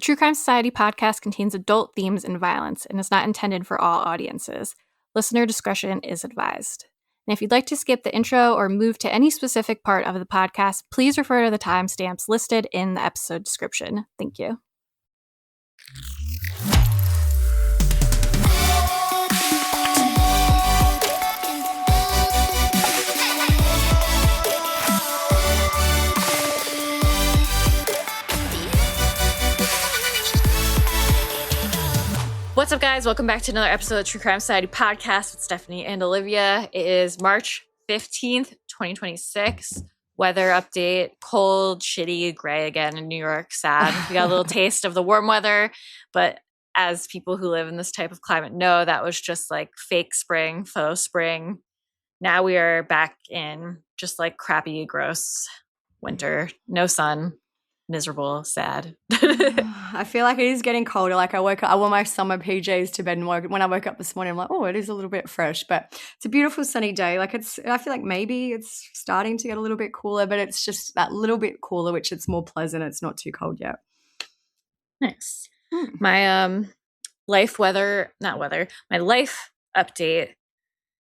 True Crime Society podcast contains adult themes and violence and is not intended for all audiences. Listener discretion is advised. And if you'd like to skip the intro or move to any specific part of the podcast, please refer to the timestamps listed in the episode description. Thank you. What's up, guys? Welcome back to another episode of True Crime Society podcast with Stephanie and Olivia. It is March 15th, 2026. Weather update. Cold, shitty, gray again in New York. Sad. We got a little taste of the warm weather, but as people who live in this type of climate know, that was just like fake spring, faux spring. Now we are back in just like crappy, gross winter. No sun. Miserable, sad. I feel like it is getting colder. Like I wore my summer PJs to bed, and when I woke up this morning, I'm like, oh, it is a little bit fresh, but it's a beautiful sunny day. Like I feel like maybe it's starting to get a little bit cooler, but it's just that little bit cooler, which it's more pleasant. It's not too cold yet. Nice. My my life update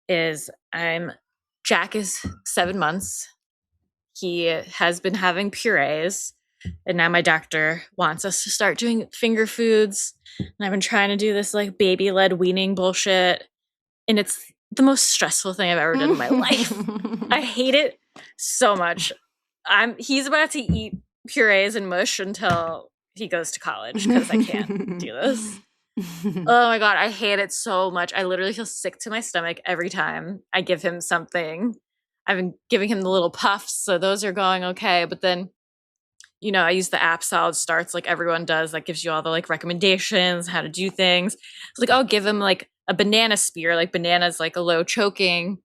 is Jack is 7 months. He has been having purees. And now my doctor wants us to start doing finger foods. And I've been trying to do this like baby-led weaning bullshit. And it's the most stressful thing I've ever done in my life. I hate it so much. He's about to eat purees and mush until he goes to college because I can't do this. Oh my God, I hate it so much. I literally feel sick to my stomach every time I give him something. I've been giving him the little puffs, so those are going okay. But then I use the app Solid Starts like everyone does. That gives you all the like recommendations, how to do things. It's like, I'll give him like a banana spear. Like banana's like a low choking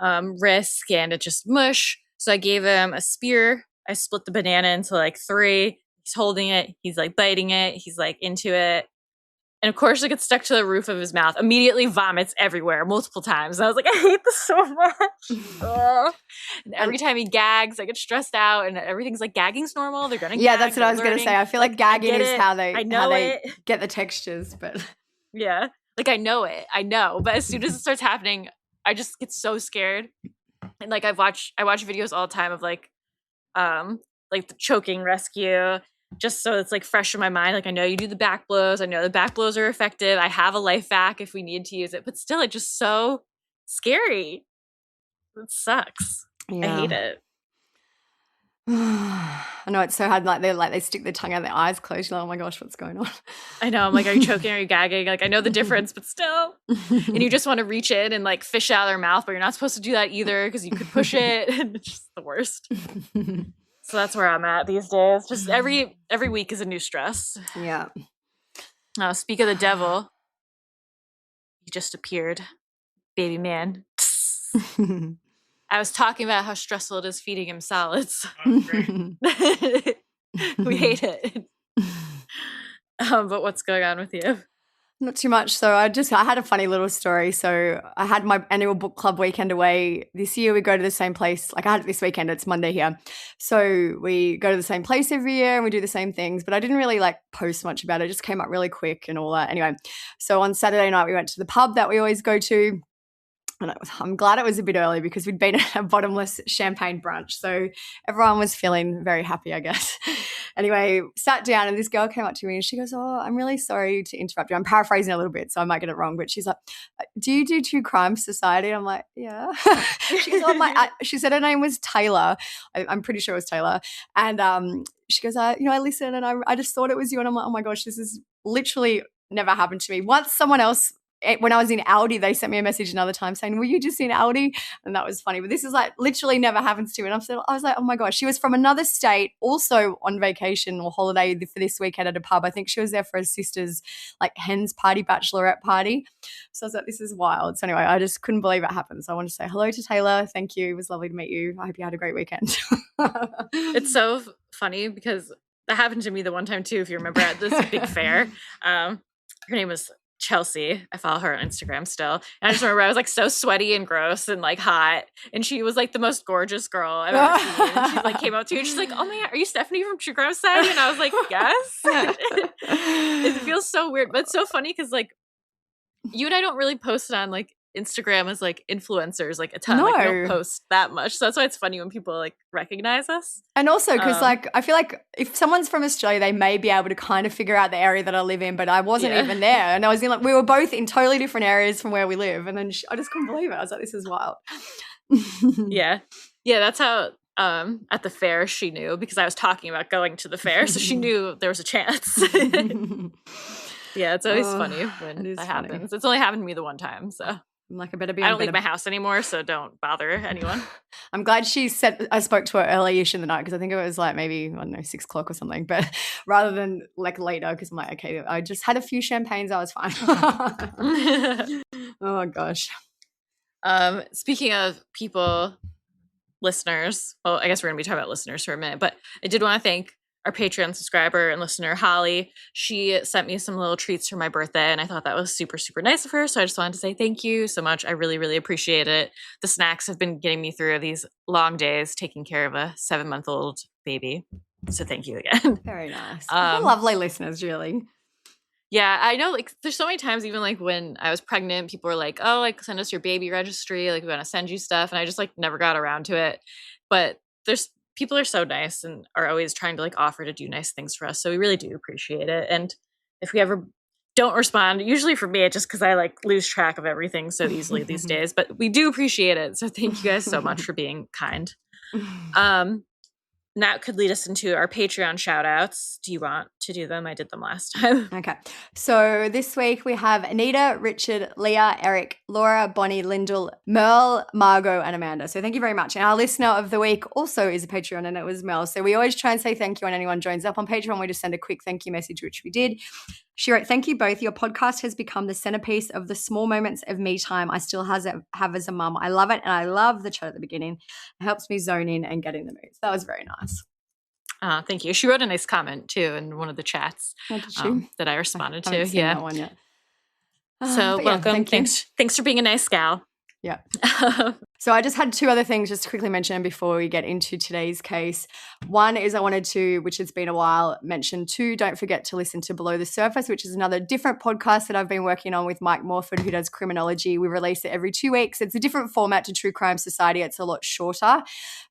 risk and it just mush. So I gave him a spear. I split the banana into like 3. He's holding it. He's like biting it. He's like into it. And of course it gets stuck to the roof of his mouth. Immediately vomits everywhere multiple times. And I was like, I hate this so much. And every time he gags, I get stressed out. And everything's like, gagging's normal. They're gonna Yeah, gag. that's what I was going to say. I feel like gagging is how they get the textures. But yeah, like I know it. I know. But as soon as it starts happening, I just get so scared. And like I watch videos all the time of like the choking rescue. Just so it's like fresh in my mind. Like I know you do the back blows. I know the back blows are effective. I have a life vac if we need to use it. But still, it's just so scary. It sucks. Yeah. I hate it. I know it's so hard. Like they stick their tongue out, their eyes closed. You're like, oh my gosh, what's going on? I know. I'm like, are you choking? Are you gagging? Like I know the difference, but still. And you just want to reach in and like fish out their mouth, but you're not supposed to do that either because you could push it. And it's just the worst. So that's where I'm at these days. Just every week is a new stress. Yeah. Speak of the devil. He just appeared. Baby man. I was talking about how stressful it is feeding him solids. Oh, great. We hate it. But what's going on with you? Not too much. So I had a funny little story. So I had my annual book club weekend away. This year we go to the same place. Like I had it this weekend. It's Monday here. So we go to the same place every year and we do the same things. But I didn't really like post much about it. It just came up really quick and all that. Anyway, so on Saturday night we went to the pub that we always go to. And I'm glad it was a bit early because we'd been at a bottomless champagne brunch. So everyone was feeling very happy, I guess. Anyway, sat down and this girl came up to me and she goes, oh, I'm really sorry to interrupt you. I'm paraphrasing a little bit, so I might get it wrong. But she's like, do you do True Crime Society? And I'm like, yeah. She said her name was Taylor. I'm pretty sure it was Taylor. And she goes, I listen and I just thought it was you. And I'm like, oh my gosh, this is literally never happened to me. Once someone else, when I was in Aldi, they sent me a message another time saying, were you just in Aldi? And that was funny. But this is like literally never happens to me. And I was like, oh my gosh. She was from another state, also on vacation or holiday for this weekend at a pub. I think she was there for her sister's like hen's party, bachelorette party. So I was like, this is wild. So anyway, I just couldn't believe it happened. So I want to say hello to Taylor. Thank you. It was lovely to meet you. I hope you had a great weekend. It's so funny because that happened to me the one time too, if you remember, at this big fair. Her name was Chelsea. I follow her on Instagram still. And I just remember I was like so sweaty and gross and like hot. And she was like the most gorgeous girl I've ever seen. And she like came up to me and she's like, "Oh my God, are you Stephanie from True Crime Society?" And I was like, "Yes." It feels so weird, but it's so funny because like you and I don't really post it on like Instagram as like influencers like a ton. Like we don't post that much. So that's why it's funny when people like recognize us. And also because like I feel like if someone's from Australia, they may be able to kind of figure out the area that I live in, but I wasn't even there. And I was in like, we were both in totally different areas from where we live. And then I just couldn't believe it. I was like, this is wild. Yeah, that's how at the fair she knew, because I was talking about going to the fair, so she knew there was a chance. Yeah, it's always funny when that happens. It's only happened to me the one time, so I'm like, I don't leave my house anymore, so don't bother anyone. I'm glad she said I spoke to her early-ish in the night, because I think it was like maybe, I don't know, 6 o'clock or something, but rather than like later, because I'm like, okay, I just had a few champagnes, I was fine. Oh my gosh. Speaking of people, listeners, well, I guess we're going to be talking about listeners for a minute, but I did want to thank our Patreon subscriber and listener, Holly. She sent me some little treats for my birthday, and I thought that was super, super nice of her. So I just wanted to say thank you so much. I really, really appreciate it. The snacks have been getting me through these long days taking care of a 7-month-old baby. So thank you again. Very nice. Lovely listeners, really. Yeah, I know, like, there's so many times, even, like, when I was pregnant, people were like, "Oh, like, send us your baby registry, like, we wanna send you stuff," and I just, like, never got around to it, but people are so nice and are always trying to, like, offer to do nice things for us, so we really do appreciate it, and if we ever don't respond, usually for me, it's just because I, like, lose track of everything so easily these days, but we do appreciate it, so thank you guys so much for being kind. That could lead us into our Patreon shout outs. Do you want to do them? I did them last time. Okay. So this week we have Anita, Richard, Leah, Eric, Laura, Bonnie, Lyndall, Merle, Margot, and Amanda. So thank you very much. And our listener of the week also is a Patreon, and it was Mel. So we always try and say thank you when anyone joins up on Patreon. We just send a quick thank you message, which we did. She wrote, "Thank you both. Your podcast has become the centerpiece of the small moments of me time I still have as a mum. I love it, and I love the chat at the beginning. It helps me zone in and get in the mood." So that was very nice. Thank you. She wrote a nice comment too in one of the chats that I responded to. Seen that one yet. So welcome. Thanks for being a nice gal. Yeah. So I just had 2 other things just to quickly mention before we get into today's case. One is I wanted to, which has been a while, mention 2, don't forget to listen to Below the Surface, which is another different podcast that I've been working on with Mike Morford, who does criminology. We release it every 2 weeks. It's a different format to True Crime Society. It's a lot shorter,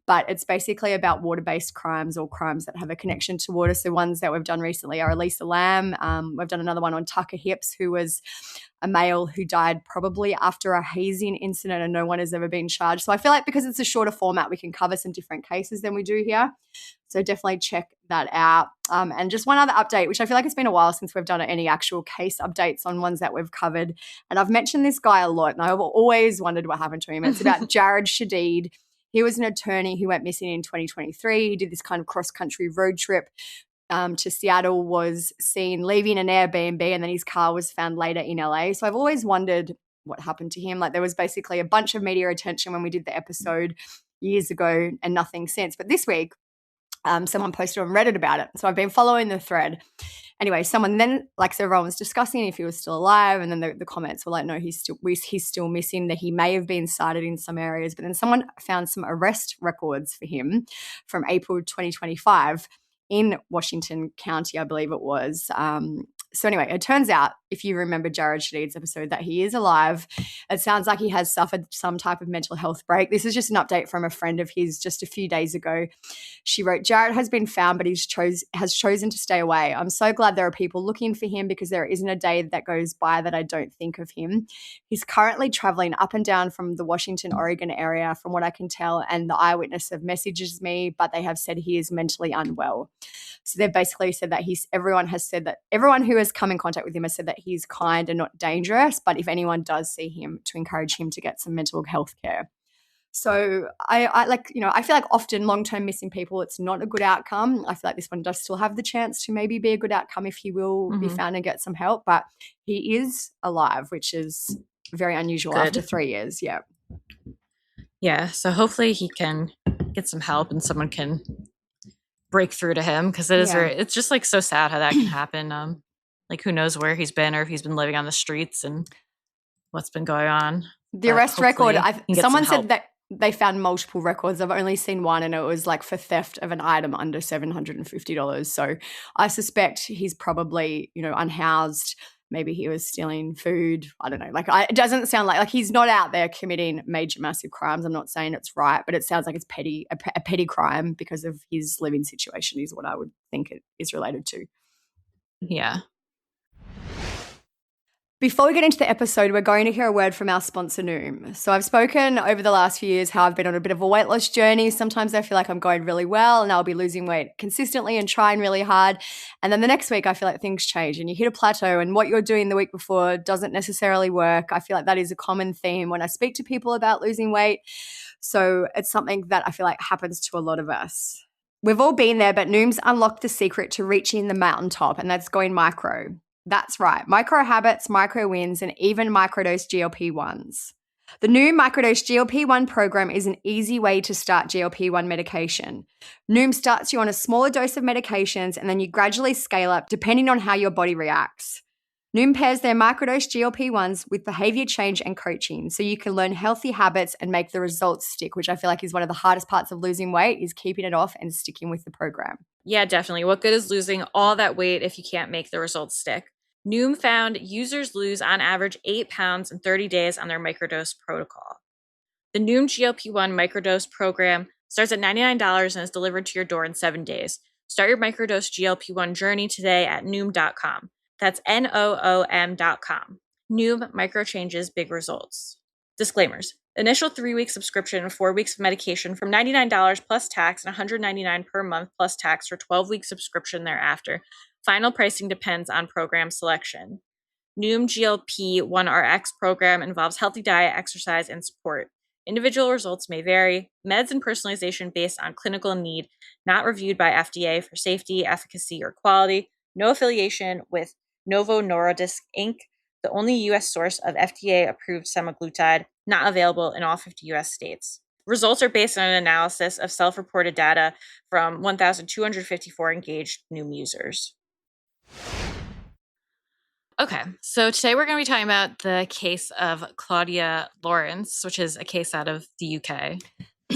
but it's basically about water-based crimes or crimes that have a connection to water. So ones that we've done recently are Elisa Lamb. We've done another one on Tucker Hips, who was a male who died probably after a hazing incident, and no one has ever been charged. So I feel like because it's a shorter format, we can cover some different cases than we do here. So definitely check that out. And just one other update, which I feel like it's been a while since we've done any actual case updates on ones that we've covered. And I've mentioned this guy a lot, and I've always wondered what happened to him. It's about Jared Shadid. He was an attorney who went missing in 2023. He did this kind of cross-country road trip to Seattle, was seen leaving an Airbnb, and then his car was found later in LA. So I've always wondered what happened to him. Like, there was basically a bunch of media attention when we did the episode years ago and nothing since. But this week, someone posted on Reddit about it. So I've been following the thread. Anyway, someone then, like, so everyone was discussing if he was still alive, and then the comments were like, no, he's still missing, that he may have been sighted in some areas. But then someone found some arrest records for him from April 2025 in Washington County, I believe it was. So anyway, it turns out, if you remember Jared Shadid's episode, that he is alive. It sounds like he has suffered some type of mental health break. This is just an update from a friend of his just a few days ago. She wrote, "Jared has been found, but has chosen to stay away. I'm so glad there are people looking for him, because there isn't a day that goes by that I don't think of him. He's currently traveling up and down from the Washington, Oregon area, from what I can tell, and the eyewitness have messages me, but they have said he is mentally unwell." So they've basically said that everyone who has come in contact with him has said that he's kind and not dangerous, but if anyone does see him, to encourage him to get some mental health care. So I feel like often long-term missing people, it's not a good outcome. I feel like this one does still have the chance to maybe be a good outcome if he will be found and get some help, but he is alive, which is very unusual after 3 years. Yeah. Yeah. So hopefully he can get some help and someone can break through to him, because it's just like so sad how that can happen. Like, who knows where he's been or if he's been living on the streets and what's been going on. The But arrest record, hopefully he can get some someone said help. that they found multiple records. I've only seen one, and it was like for theft of an item under $750. So I suspect he's probably, unhoused. Maybe he was stealing food. I don't know. It doesn't sound like he's not out there committing major, massive crimes. I'm not saying it's right, but it sounds like it's a petty crime because of his living situation is what I would think it is related to. Yeah. Before we get into the episode, we're going to hear a word from our sponsor, Noom. So I've spoken over the last few years how I've been on a bit of a weight loss journey. Sometimes I feel like I'm going really well and I'll be losing weight consistently and trying really hard. And then the next week, I feel like things change and you hit a plateau and what you're doing the week before doesn't necessarily work. I feel like that is a common theme when I speak to people about losing weight. So it's something that I feel like happens to a lot of us. We've all been there, but Noom's unlocked the secret to reaching the mountaintop, and that's going micro. That's right. Micro habits, micro wins, and even microdose GLP-1s. The new microdose GLP-1 program is an easy way to start GLP-1 medication. Noom starts you on a smaller dose of medications and then you gradually scale up depending on how your body reacts. Noom pairs their microdose GLP-1s with behavior change and coaching so you can learn healthy habits and make the results stick, which I feel like is one of the hardest parts of losing weight is keeping it off and sticking with the program. Yeah, definitely. What good is losing all that weight if you can't make the results stick? Noom found users lose on average 8 pounds in 30 days on their microdose protocol. The Noom GLP-1 microdose program starts at $99 and is delivered to your door in 7 days. Start your microdose GLP-1 journey today at Noom.com. That's Noom.com. Noom, micro changes, big results. Disclaimers. Initial 3-week subscription and 4 weeks of medication from $99 plus tax and $199 per month plus tax for 12-week subscription thereafter. Final pricing depends on program selection. Noom GLP-1 RX program involves healthy diet, exercise, and support. Individual results may vary. Meds and personalization based on clinical need, not reviewed by FDA for safety, efficacy, or quality. No affiliation with Novo Nordisk Inc., the only U.S. source of FDA-approved semaglutide, not available in all 50 U.S. states. Results are based on an analysis of self-reported data from 1,254 engaged Noom users. Okay, so today we're going to be talking about the case of Claudia Lawrence, which is a case out of the UK.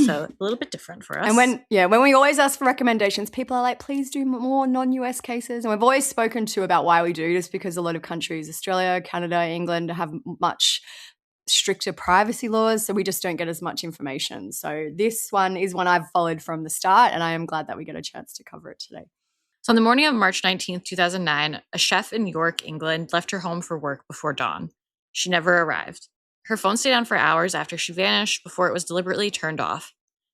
So a little bit different for us. And when we always ask for recommendations, people are like, please do more non-US cases. And we've always spoken to about why we do this because a lot of countries, Australia, Canada, England, have much stricter privacy laws. So we just don't get as much information. So this one is one I've followed from the start, and I am glad that we get a chance to cover it today. So on the morning of March 19th, 2009, a chef in York, England, left her home for work before dawn. She never arrived. Her phone stayed on for hours after she vanished before it was deliberately turned off.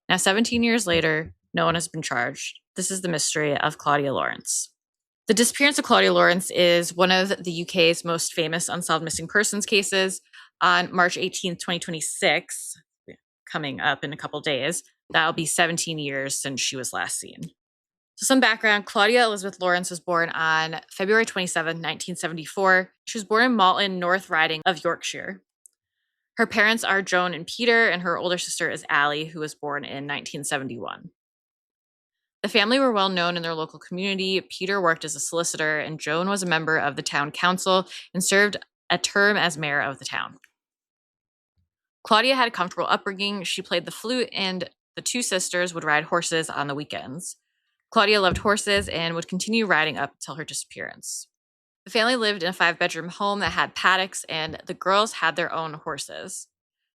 Now, 17 years later, no one has been charged. This is the mystery of Claudia Lawrence. The disappearance of Claudia Lawrence is one of the UK's most famous unsolved missing persons cases. On March 18th, 2026, coming up in a couple days, that'll be 17 years since she was last seen. So some background, Claudia Elizabeth Lawrence was born on February 27, 1974. She was born in Malton, North Riding of Yorkshire. Her parents are Joan and Peter, and her older sister is Allie, who was born in 1971. The family were well known in their local community. Peter worked as a solicitor, and Joan was a member of the town council and served a term as mayor of the town. Claudia had a comfortable upbringing. She played the flute, and the two sisters would ride horses on the weekends. Claudia loved horses and would continue riding up until her disappearance. The family lived in a 5-bedroom home that had paddocks, and the girls had their own horses.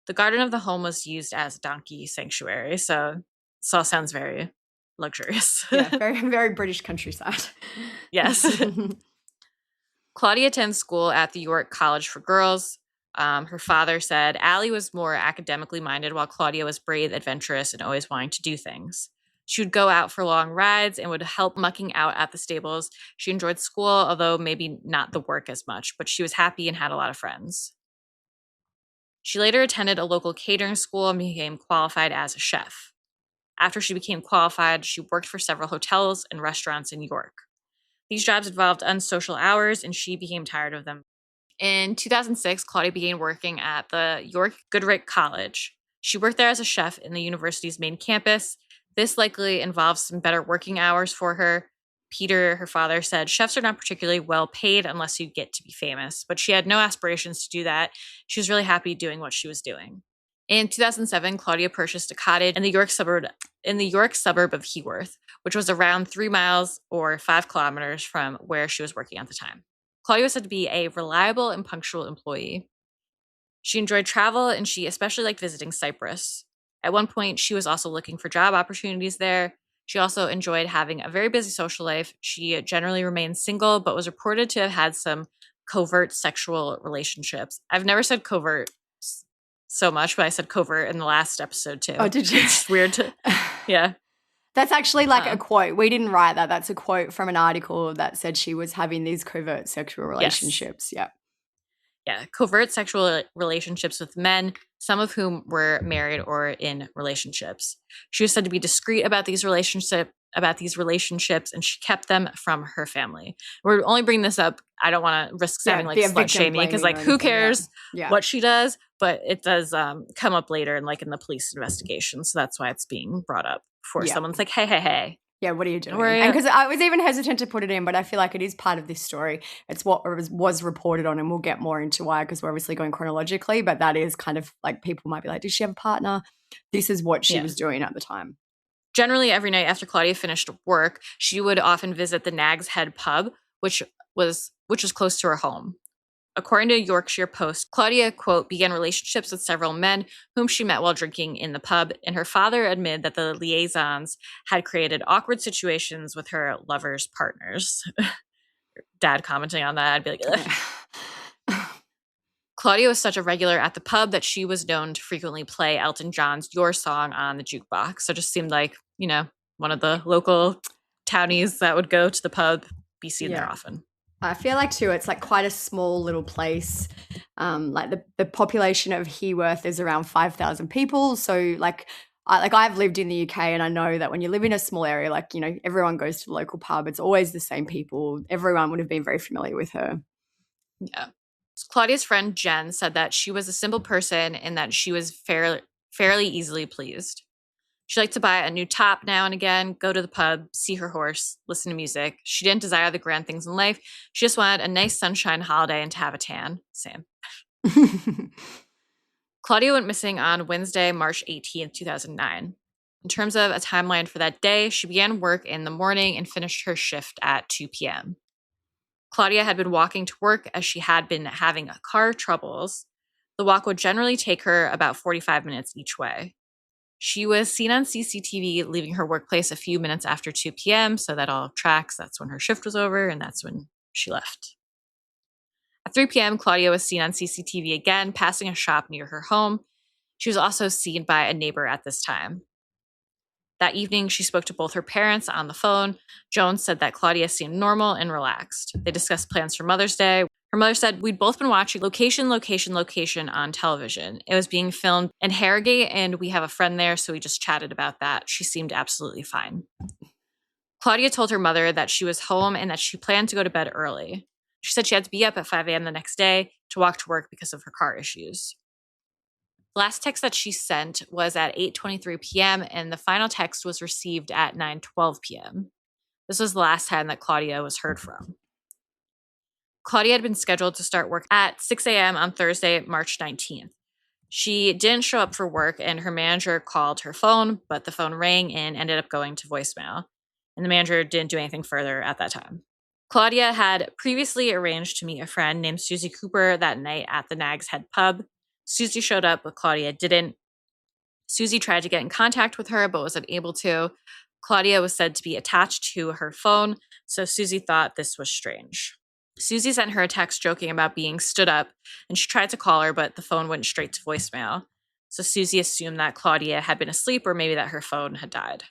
The garden of the home was used as a donkey sanctuary, so this all sounds very luxurious. Yeah, very, very British countryside. Yes. Claudia attends school at the York College for Girls. Her father said Allie was more academically minded, while Claudia was brave, adventurous, and always wanting to do things. She would go out for long rides and would help mucking out at the stables. She enjoyed school, although maybe not the work as much, but she was happy and had a lot of friends. She later attended a local catering school and became qualified as a chef. After she became qualified, she worked for several hotels and restaurants in York. These jobs involved unsocial hours, and she became tired of them. In 2006, Claudia began working at the York Goodricke College. She worked there as a chef in the university's main campus. This likely involves some better working hours for her. Peter, her father, said chefs are not particularly well paid unless you get to be famous, but she had no aspirations to do that. She was really happy doing what she was doing. In 2007, Claudia purchased a cottage in the York suburb of Heworth, which was around 3 miles or 5 kilometers from where she was working at the time. Claudia was said to be a reliable and punctual employee. She enjoyed travel, and she especially liked visiting Cyprus. At one point, she was also looking for job opportunities there. She also enjoyed having a very busy social life. She generally remained single, but was reported to have had some covert sexual relationships. I've never said covert so much, but I said covert in the last episode too. Oh, did you? It's weird to, yeah. That's actually like a quote. We didn't write that. That's a quote from an article that said she was having these covert sexual relationships. Yes. Yeah, covert sexual relationships with men, some of whom were married or in relationships. She was said to be discreet about these relationships, and she kept them from her family. We're only bringing this up. I don't want to risk sounding like slut shaming because, like, who cares what she does? But it does come up later in the police investigation, so that's why it's being brought up before someone's like, hey. Yeah, what are you doing? And because I was even hesitant to put it in, but I feel like it is part of this story. It's what was reported on, and we'll get more into why because we're obviously going chronologically, but that is kind of like people might be like, did she have a partner? This is what she was doing at the time. Generally, every night after Claudia finished work, she would often visit the Nag's Head pub, which was close to her home. According to Yorkshire Post, Claudia, quote, began relationships with several men whom she met while drinking in the pub, and her father admitted that the liaisons had created awkward situations with her lover's partners. Dad commenting on that, I'd be like, ugh. Claudia was such a regular at the pub that she was known to frequently play Elton John's Your Song on the jukebox. So it just seemed like, one of the local townies that would go to the pub, be seen there often. I feel like too, it's like quite a small little place. Like the population of Heworth is around 5,000 people. So I've lived in the UK and I know that when you live in a small area, everyone goes to the local pub. It's always the same people. Everyone would have been very familiar with her. Yeah. Claudia's friend Jen said that she was a simple person and that she was fairly easily pleased. She liked to buy a new top now and again, go to the pub, see her horse, listen to music. She didn't desire the grand things in life. She just wanted a nice sunshine holiday and to have a tan. Same. Claudia went missing on Wednesday, March 18th, 2009. In terms of a timeline for that day, she began work in the morning and finished her shift at 2 p.m. Claudia had been walking to work as she had been having car troubles. The walk would generally take her about 45 minutes each way. She was seen on CCTV leaving her workplace a few minutes after 2 p.m., so that all tracks. That's when her shift was over, and that's when she left. At 3 p.m., Claudia was seen on CCTV again, passing a shop near her home. She was also seen by a neighbor at this time. That evening, she spoke to both her parents on the phone. Jones said that Claudia seemed normal and relaxed. They discussed plans for Mother's Day. Her mother said, we'd both been watching location on television. It was being filmed in Harrogate, and we have a friend there, so we just chatted about that. She seemed absolutely fine. Claudia told her mother that she was home and that she planned to go to bed early. She said she had to be up at 5 a.m. the next day to walk to work because of her car issues. The last text that she sent was at 8:23 p.m., and the final text was received at 9:12 p.m. This was the last time that Claudia was heard from. Claudia had been scheduled to start work at 6 a.m. on Thursday, March 19th. She didn't show up for work, and her manager called her phone, but the phone rang and ended up going to voicemail. And the manager didn't do anything further at that time. Claudia had previously arranged to meet a friend named Susie Cooper that night at the Nag's Head pub. Susie showed up, but Claudia didn't. Susie tried to get in contact with her, but was unable to. Claudia was said to be attached to her phone, so Susie thought this was strange. Susie sent her a text joking about being stood up, and she tried to call her, but the phone went straight to voicemail. So Susie assumed that Claudia had been asleep or maybe that her phone had died.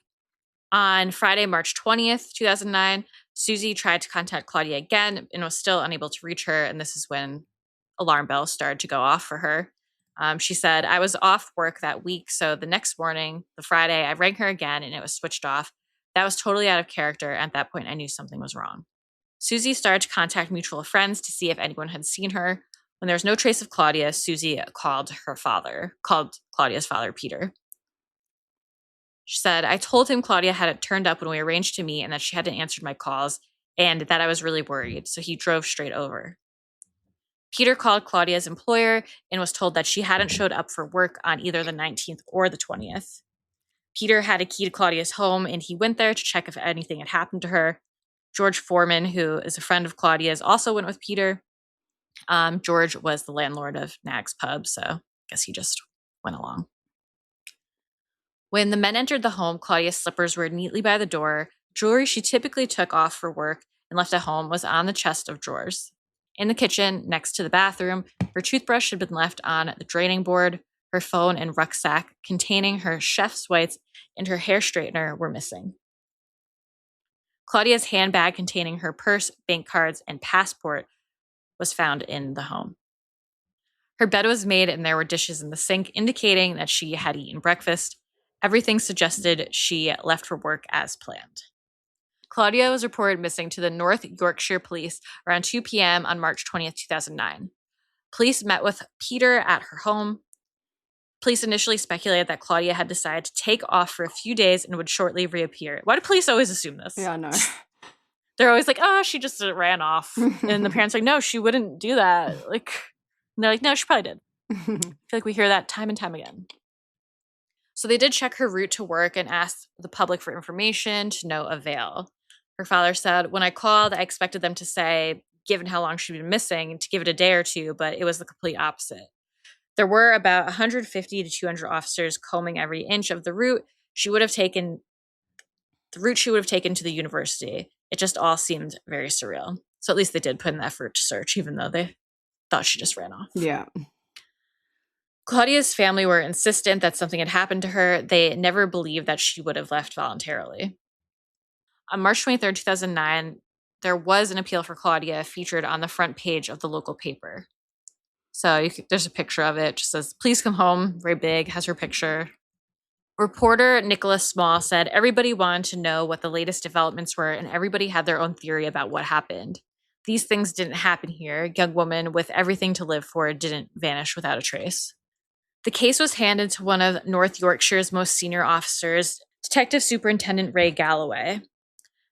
On Friday, March 20th, 2009, Susie tried to contact Claudia again and was still unable to reach her, and this is when alarm bells started to go off for her. She said, I was off work that week, so the next morning, the Friday, I rang her again and it was switched off. That was totally out of character. At that point, I knew something was wrong. Susie started to contact mutual friends to see if anyone had seen her. When there was no trace of Claudia, Susie called Claudia's father, Peter. She said, I told him Claudia hadn't turned up when we arranged to meet and that she hadn't answered my calls and that I was really worried, so he drove straight over. Peter called Claudia's employer and was told that she hadn't showed up for work on either the 19th or the 20th. Peter had a key to Claudia's home and he went there to check if anything had happened to her. George Foreman, who is a friend of Claudia's, also went with Peter. George was the landlord of Nag's Pub, so I guess he just went along. When the men entered the home, Claudia's slippers were neatly by the door. Jewelry she typically took off for work and left at home was on the chest of drawers. In the kitchen, next to the bathroom, her toothbrush had been left on the draining board. Her phone and rucksack containing her chef's whites and her hair straightener were missing. Claudia's handbag containing her purse, bank cards, and passport was found in the home. Her bed was made and there were dishes in the sink, indicating that she had eaten breakfast. Everything suggested she left for work as planned. Claudia was reported missing to the North Yorkshire Police around 2 p.m. on March 20th, 2009. Police met with Peter at her home. Police initially speculated that Claudia had decided to take off for a few days and would shortly reappear. Why do police always assume this? Yeah, I know. They're always like, oh, she just ran off. And the parents are like, no, she wouldn't do that. And they're like, no, she probably did. I feel like we hear that time and time again. So they did check her route to work and asked the public for information to no avail. Her father said, when I called, I expected them to say, given how long she'd been missing, to give it a day or two, but it was the complete opposite. There were about 150 to 200 officers combing every inch of the route she would have taken to the university. It just all seemed very surreal. So at least they did put in the effort to search, even though they thought she just ran off. Yeah. Claudia's family were insistent that something had happened to her. They never believed that she would have left voluntarily. On March 23rd, 2009, there was an appeal for Claudia featured on the front page of the local paper. So there's a picture of it. It just says, please come home, very big, has her picture. Reporter Nicholas Small said everybody wanted to know what the latest developments were and everybody had their own theory about what happened. These things didn't happen here. A young woman with everything to live for didn't vanish without a trace. The case was handed to one of North Yorkshire's most senior officers, Detective Superintendent Ray Galloway.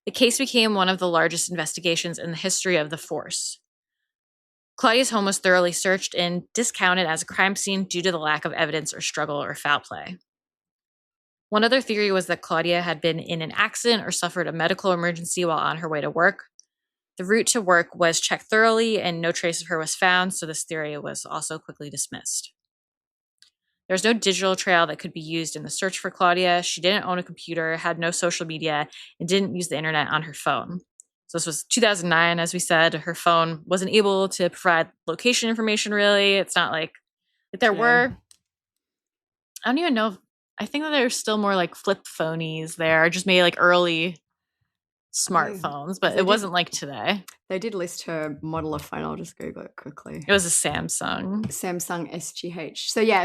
The case became one of the largest investigations in the history of the force. Claudia's home was thoroughly searched and discounted as a crime scene due to the lack of evidence or struggle or foul play. One other theory was that Claudia had been in an accident or suffered a medical emergency while on her way to work. The route to work was checked thoroughly and no trace of her was found, so this theory was also quickly dismissed. There was no digital trail that could be used in the search for Claudia. She didn't own a computer, had no social media, and didn't use the internet on her phone. So this was 2009, as we said. Her phone wasn't able to provide location information, really. It's not like there were... I don't even know. I think that there's still more like flip phonies there, just maybe like early smartphones, but it wasn't like today. They did list her model of phone. I'll just Google it quickly. It was a Samsung SGH.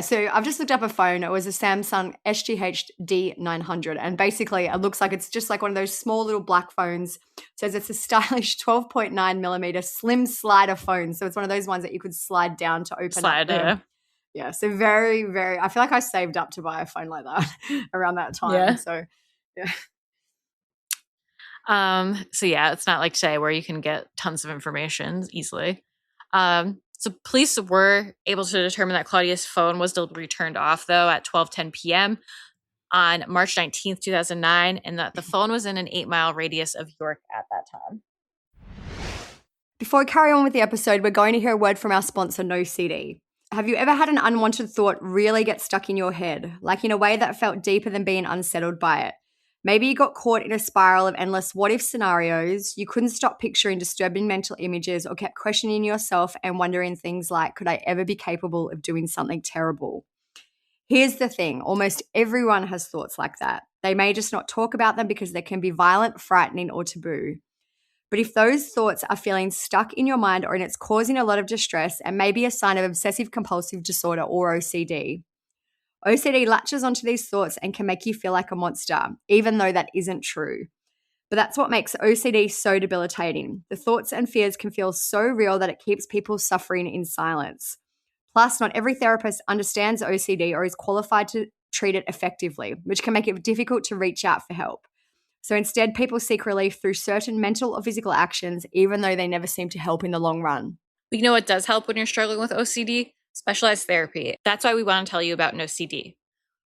So I've just looked up a phone. It was a Samsung SGH D900. And basically it looks like it's just like one of those small little black phones. It says it's a stylish 12.9 millimeter slim slider phone. So it's one of those ones that you could slide down to open up. Yeah, so very, very, I feel like I saved up to buy a phone like that around that time. Yeah. So, yeah. So yeah, it's not like today where you can get tons of information easily. So police were able to determine that Claudia's phone was deliberately turned off, though, at 12:10 p.m. on March 19th, 2009, and that the phone was in an 8-mile radius of York at that time. Before we carry on with the episode, we're going to hear a word from our sponsor, No CD. Have you ever had an unwanted thought really get stuck in your head, like in a way that felt deeper than being unsettled by it? Maybe you got caught in a spiral of endless what-if scenarios, you couldn't stop picturing disturbing mental images or kept questioning yourself and wondering things like, could I ever be capable of doing something terrible? Here's the thing, almost everyone has thoughts like that. They may just not talk about them because they can be violent, frightening, or taboo. But if those thoughts are feeling stuck in your mind or it's causing a lot of distress and maybe a sign of obsessive compulsive disorder or OCD, OCD latches onto these thoughts and can make you feel like a monster, even though that isn't true. But that's what makes OCD so debilitating. The thoughts and fears can feel so real that it keeps people suffering in silence. Plus, not every therapist understands OCD or is qualified to treat it effectively, which can make it difficult to reach out for help. So instead, people seek relief through certain mental or physical actions, even though they never seem to help in the long run. You know what does help when you're struggling with OCD? Specialized therapy. That's why we want to tell you about NoCD.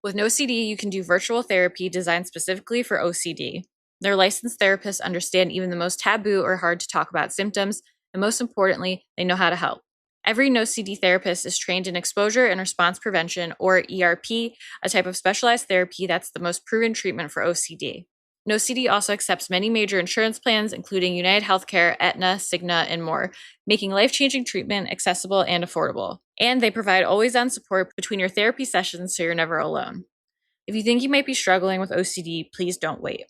With NoCD, you can do virtual therapy designed specifically for OCD. Their licensed therapists understand even the most taboo or hard to talk about symptoms, and most importantly, they know how to help. Every NoCD therapist is trained in exposure and response prevention, or ERP, a type of specialized therapy that's the most proven treatment for OCD. NoCD also accepts many major insurance plans, including United Healthcare, Aetna, Cigna, and more, making life-changing treatment accessible and affordable. And they provide always-on support between your therapy sessions so you're never alone. If you think you might be struggling with OCD, please don't wait.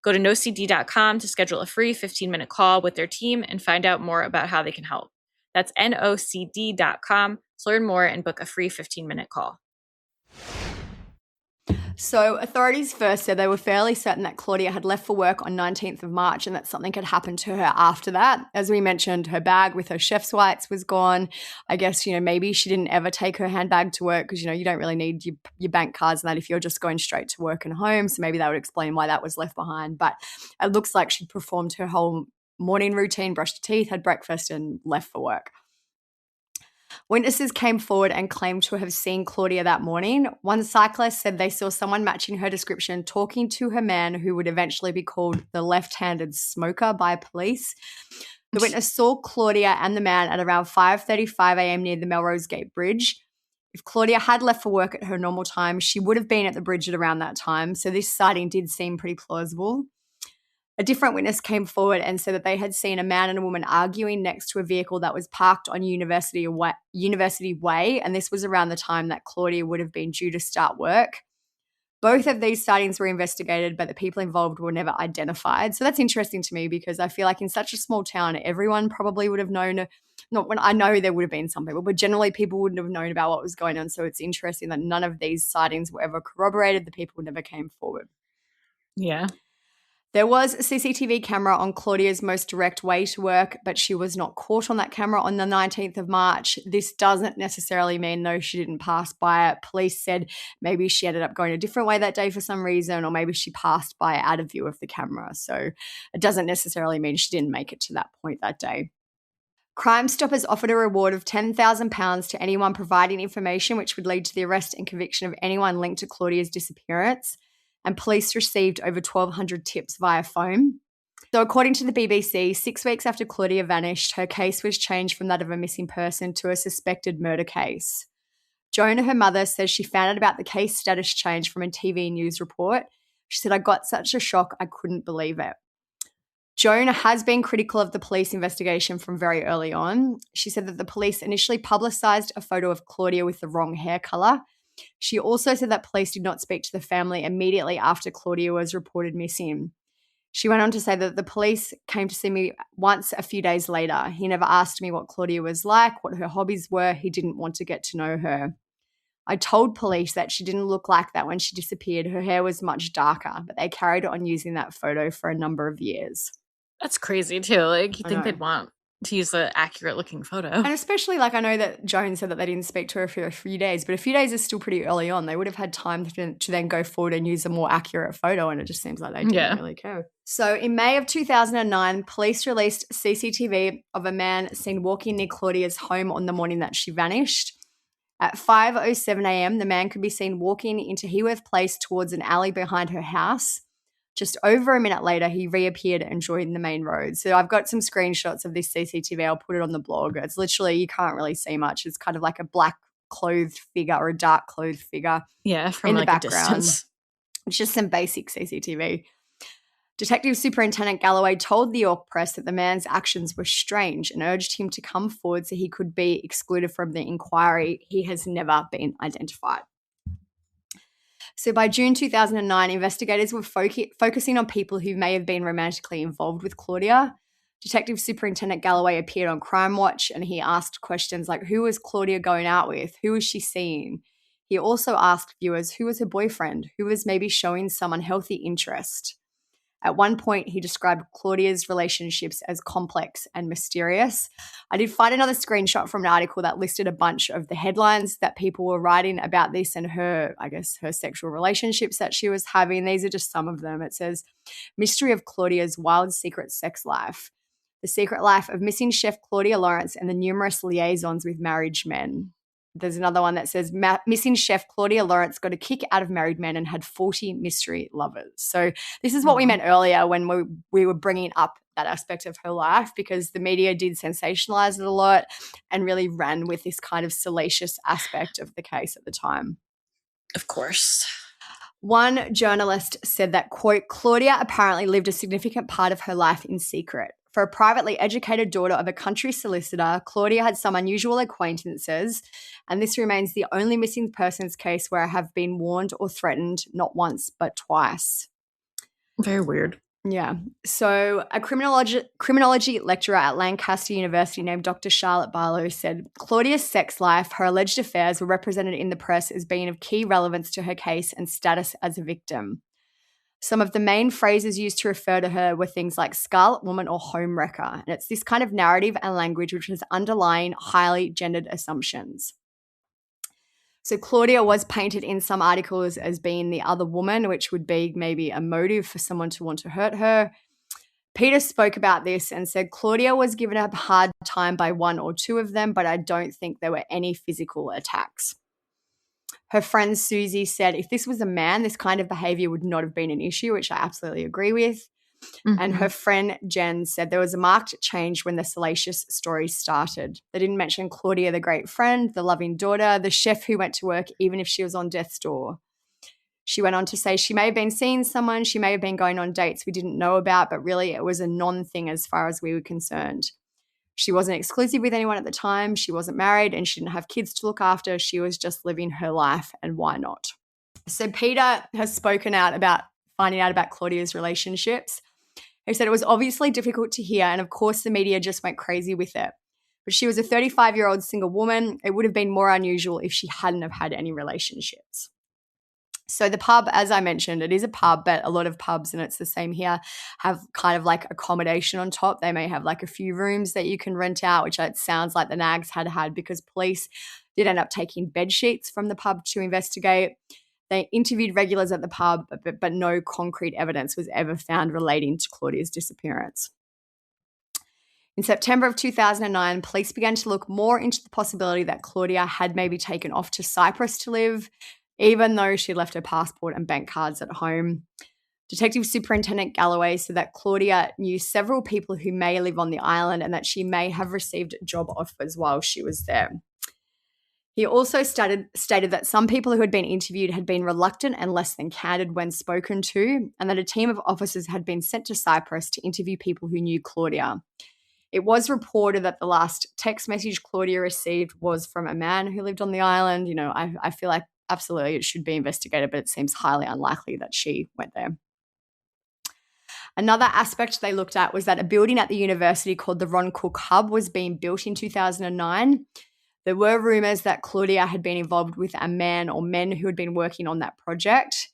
Go to nocd.com to schedule a free 15-minute call with their team and find out more about how they can help. That's nocd.com to learn more and book a free 15-minute call. So authorities first said they were fairly certain that Claudia had left for work on 19th of March and that something had happened to her after that. As we mentioned, her bag with her chef's whites was gone. I guess, maybe she didn't ever take her handbag to work because, you don't really need your bank cards and that if you're just going straight to work and home. So maybe that would explain why that was left behind. But it looks like she'd performed her whole morning routine, brushed her teeth, had breakfast and left for work. Witnesses came forward and claimed to have seen Claudia that morning. One cyclist said they saw someone matching her description talking to her man who would eventually be called the left-handed smoker by police. The witness saw Claudia and the man at around 5:35 a.m. near the Melrose Gate Bridge. If Claudia had left for work at her normal time, she would have been at the bridge at around that time, so this sighting did seem pretty plausible. A different witness came forward and said that they had seen a man and a woman arguing next to a vehicle that was parked on University Way, and this was around the time that Claudia would have been due to start work. Both of these sightings were investigated, but the people involved were never identified. So that's interesting to me because I feel like in such a small town, everyone probably would have known. Not when I know there would have been some people, but generally people wouldn't have known about what was going on. So it's interesting that none of these sightings were ever corroborated. The people never came forward. Yeah. There was a CCTV camera on Claudia's most direct way to work, but she was not caught on that camera on the 19th of March. This doesn't necessarily mean, though, she didn't pass by it. Police said maybe she ended up going a different way that day for some reason, or maybe she passed by out of view of the camera. So it doesn't necessarily mean she didn't make it to that point that day. Crime Stoppers offered a reward of £10,000 to anyone providing information which would lead to the arrest and conviction of anyone linked to Claudia's disappearance. And police received over 1,200 tips via phone. So according to the BBC, 6 weeks after Claudia vanished, her case was changed from that of a missing person to a suspected murder case. Joan, her mother, says she found out about the case status change from a TV news report. She said, "I got such a shock, I couldn't believe it." Joan has been critical of the police investigation from very early on. She said that the police initially publicised a photo of Claudia with the wrong hair colour. She also said that police did not speak to the family immediately after Claudia was reported missing. She went on to say that the police came to see me once a few days later. He never asked me what Claudia was like, what her hobbies were. He didn't want to get to know her. I told police that she didn't look like that when she disappeared. Her hair was much darker, but they carried on using that photo for a number of years. That's crazy too. Like, you think they'd want to use an accurate looking photo. And especially, I know that Joan said that they didn't speak to her for a few days, but a few days is still pretty early on. They would have had time to then go forward and use a more accurate photo, and it just seems like they didn't really care. So in May of 2009, police released CCTV of a man seen walking near Claudia's home on the morning that she vanished. At 5:07 a.m., the man could be seen walking into Heworth Place towards an alley behind her house. Just over a minute later, he reappeared and joined the main road. So I've got some screenshots of this CCTV. I'll put it on the blog. It's literally, you can't really see much. It's kind of like a black clothed figure or a dark clothed figure. Yeah, from in the a background. distance. It's just some basic CCTV. Detective Superintendent Galloway told the York Press that the man's actions were strange and urged him to come forward so he could be excluded from the inquiry. He has never been identified. So by June 2009, investigators were focusing on people who may have been romantically involved with Claudia. Detective Superintendent Galloway appeared on Crime Watch and he asked questions like, who was Claudia going out with? Who was she seeing? He also asked viewers, who was her boyfriend? Who was maybe showing some unhealthy interest? At one point, he described Claudia's relationships as complex and mysterious. I did find another screenshot from an article that listed a bunch of the headlines that people were writing about this and her, I guess, her sexual relationships that she was having. These are just some of them. It says, Mystery of Claudia's Wild Secret Sex Life. The Secret Life of Missing Chef Claudia Lawrence and the Numerous Liaisons with Married Men. There's another one that says missing chef Claudia Lawrence got a kick out of married men and had 40 mystery lovers. So this is what we meant earlier when we were bringing up that aspect of her life, because the media did sensationalize it a lot and really ran with this kind of salacious aspect of the case at the time. Of course. One journalist said that, quote, Claudia apparently lived a significant part of her life in secret. For a privately educated daughter of a country solicitor, Claudia had some unusual acquaintances, and this remains the only missing persons case where I have been warned or threatened, not once, but twice. Very weird. Yeah. So a criminology lecturer at Lancaster University named Dr. Charlotte Barlow said, Claudia's sex life, her alleged affairs were represented in the press as being of key relevance to her case and status as a victim. Some of the main phrases used to refer to her were things like Scarlet Woman or Home Wrecker. And it's this kind of narrative and language which is underlying highly gendered assumptions. So Claudia was painted in some articles as being the other woman, which would be maybe a motive for someone to want to hurt her. Peter spoke about this and said Claudia was given a hard time by one or two of them, but I don't think there were any physical attacks. Her friend Susie said if this was a man, this kind of behavior would not have been an issue, which I absolutely agree with. Mm-hmm. And her friend Jen said there was a marked change when the salacious stories started. They didn't mention Claudia, the great friend, the loving daughter, the chef who went to work even if she was on death's door. She went on to say she may have been seeing someone, she may have been going on dates we didn't know about, but really it was a non-thing as far as we were concerned. She wasn't exclusive with anyone at the time. She wasn't married and she didn't have kids to look after. She was just living her life, and why not? So Peter has spoken out about finding out about Claudia's relationships. He said it was obviously difficult to hear, and of course the media just went crazy with it. But she was a 35-year-old single woman. It would have been more unusual if she hadn't have had any relationships. So the pub, as I mentioned, it is a pub, but a lot of pubs, and it's the same here, have kind of like accommodation on top. They may have like a few rooms that you can rent out, which it sounds like the Nags had because police did end up taking bed sheets from the pub to investigate. They interviewed regulars at the pub, but no concrete evidence was ever found relating to Claudia's disappearance. In September of 2009, police began to look more into the possibility that Claudia had maybe taken off to Cyprus to live, even though she left her passport and bank cards at home. Detective Superintendent Galloway said that Claudia knew several people who may live on the island and that she may have received job offers while she was there. He also stated that some people who had been interviewed had been reluctant and less than candid when spoken to, and that a team of officers had been sent to Cyprus to interview people who knew Claudia. It was reported that the last text message Claudia received was from a man who lived on the island. You know, I feel like absolutely it should be investigated, but it seems highly unlikely that she went there. Another aspect they looked at was that a building at the university called the Ron Cook Hub was being built in 2009. There were rumours that Claudia had been involved with a man or men who had been working on that project.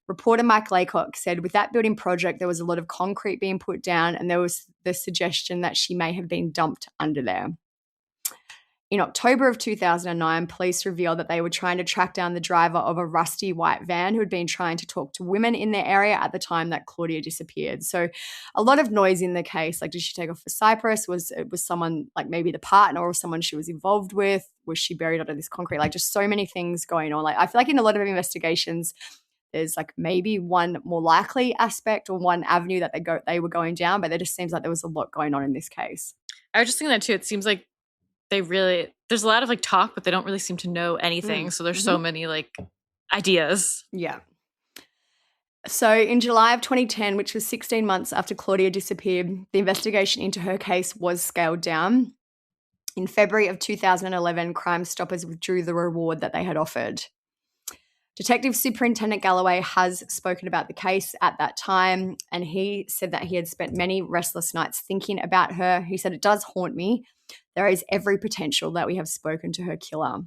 Reporter Mike Laycock said with that building project, there was a lot of concrete being put down and there was the suggestion that she may have been dumped under there. In October of 2009, police revealed that they were trying to track down the driver of a rusty white van who had been trying to talk to women in their area at the time that Claudia disappeared. So a lot of noise in the case. Like, did she take off for Cyprus? Was someone like maybe the partner or someone she was involved with? Was she buried under this concrete? Like, just so many things going on. Like, I feel like in a lot of investigations, there's like maybe one more likely aspect or one avenue that they were going down, but it just seems like there was a lot going on in this case. I was just thinking that too. It seems like there's a lot of like talk, but they don't really seem to know anything. So there's so many like ideas. Yeah. So in July of 2010, which was 16 months after Claudia disappeared, the investigation into her case was scaled down. In February of 2011, Crime Stoppers withdrew the reward that they had offered. Detective Superintendent Galloway has spoken about the case at that time, and he said that he had spent many restless nights thinking about her. He said, "It does haunt me. There is every potential that we have spoken to her killer."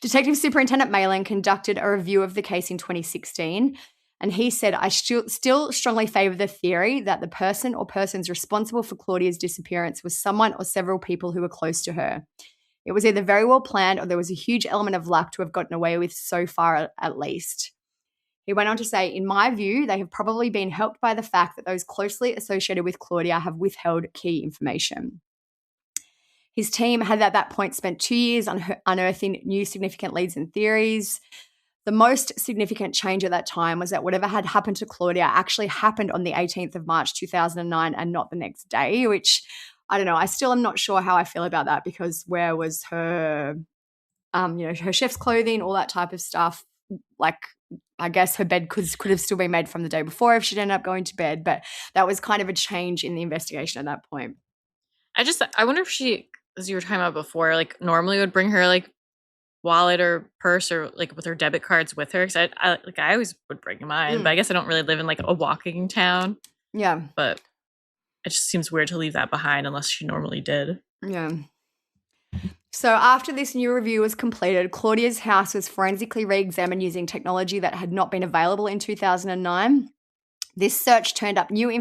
Detective Superintendent Malin conducted a review of the case in 2016, And he said, I still strongly favor the theory that the person or persons responsible for Claudia's disappearance was someone or several people who were close to her. It was either very well planned or there was a huge element of luck to have gotten away with so far at least. He went on to say, in my view, they have probably been helped by the fact that those closely associated with Claudia have withheld key information. His team had at that point spent 2 years unearthing new significant leads and theories. The most significant change at that time was that whatever had happened to Claudia actually happened on the 18th of March 2009 and not the next day, which I don't know. I still am not sure how I feel about that because where was her, her chef's clothing, all that type of stuff. Like, I guess her bed could have still been made from the day before if she'd ended up going to bed, but that was kind of a change in the investigation at that point. I wonder if she, as you were talking about before, like normally would bring her like wallet or purse or like with her debit cards with her. Because I always would bring mine, but I guess I don't really live in like a walking town. Yeah. But it just seems weird to leave that behind unless she normally did. Yeah. So after this new review was completed, Claudia's house was forensically re-examined using technology that had not been available in 2009. This search turned up new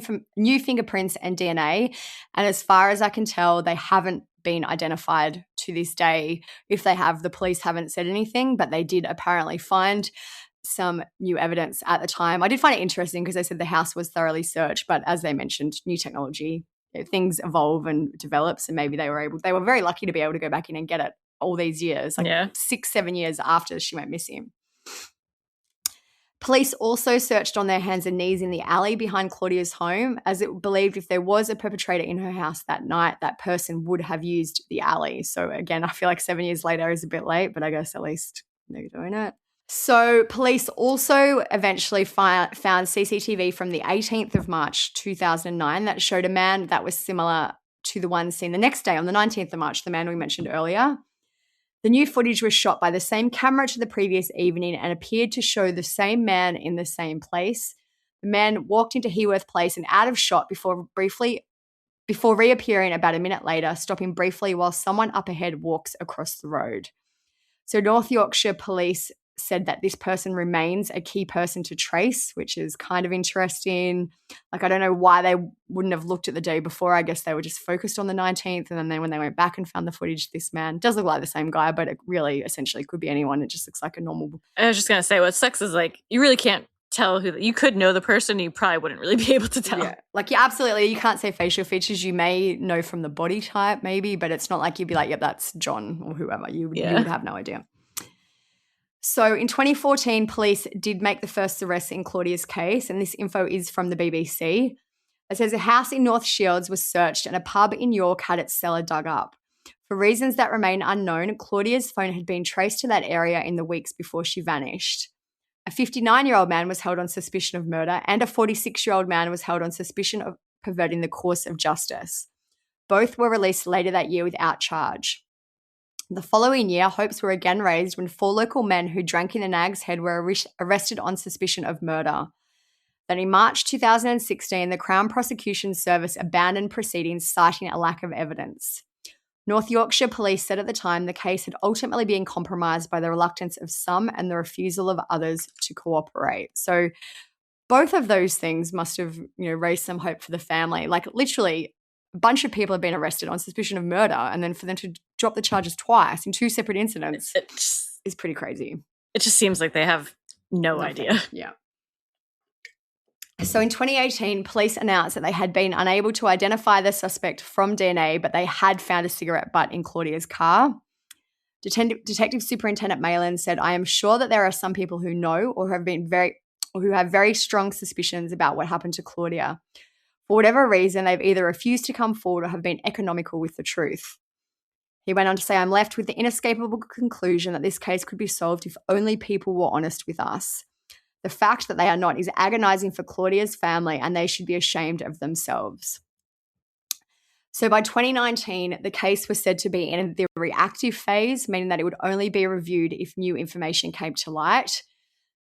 fingerprints and DNA, and as far as I can tell, they haven't been identified to this day. If they have, the police haven't said anything, but they did apparently find some new evidence at the time. I did find it interesting because they said the house was thoroughly searched, but as they mentioned, new technology, things evolve and develop, so maybe they were very lucky to be able to go back in and get it all these years, 6-7 years after she went missing. Police also searched on their hands and knees in the alley behind Claudia's home, as it believed if there was a perpetrator in her house that night, that person would have used the alley. So again, I feel like 7 years later is a bit late, but I guess at least they're doing it. So police also eventually found CCTV from the 18th of March 2009 that showed a man that was similar to the one seen the next day on the 19th of March, the man we mentioned earlier. The new footage was shot by the same camera to the previous evening and appeared to show the same man in the same place. The man walked into Heworth Place and out of shot before reappearing about a minute later, stopping briefly while someone up ahead walks across the road. So North Yorkshire Police said that this person remains a key person to trace, which is kind of interesting. Like, I don't know why they wouldn't have looked at the day before. I guess they were just focused on the 19th. And then when they went back and found the footage, this man does look like the same guy, but it really essentially could be anyone. It just looks like a normal. I was just going to say, what sucks is like, you really can't tell who you could know the person. You probably wouldn't really be able to tell. Yeah. Like, yeah, absolutely. You can't say facial features. You may know from the body type maybe, but it's not like you'd be like, yep, that's John or whoever. You would have no idea. So in 2014, police did make the first arrest in Claudia's case, and this info is from the BBC. It says a house in North Shields was searched and a pub in York had its cellar dug up. For reasons that remain unknown, Claudia's phone had been traced to that area in the weeks before she vanished. A 59-year-old man was held on suspicion of murder, and a 46-year-old man was held on suspicion of perverting the course of justice. Both were released later that year without charge. The following year, hopes were again raised when 4 local men who drank in the Nag's Head were arrested on suspicion of murder. Then in March 2016, the Crown Prosecution Service abandoned proceedings, citing a lack of evidence. North Yorkshire Police said at the time the case had ultimately been compromised by the reluctance of some and the refusal of others to cooperate. So both of those things must have, raised some hope for the family. Like, literally, a bunch of people have been arrested on suspicion of murder, and then for them to drop the charges twice in 2 separate incidents is pretty crazy. It just seems like they have no idea. Yeah. So in 2018, police announced that they had been unable to identify the suspect from DNA, but they had found a cigarette butt in Claudia's car. Detective Superintendent Malin said, I am sure that there are some people who know or who have very strong suspicions about what happened to Claudia. For whatever reason, they've either refused to come forward or have been economical with the truth. He went on to say, I'm left with the inescapable conclusion that this case could be solved if only people were honest with us. The fact that they are not is agonizing for Claudia's family, and they should be ashamed of themselves. So by 2019, the case was said to be in the reactive phase, meaning that it would only be reviewed if new information came to light.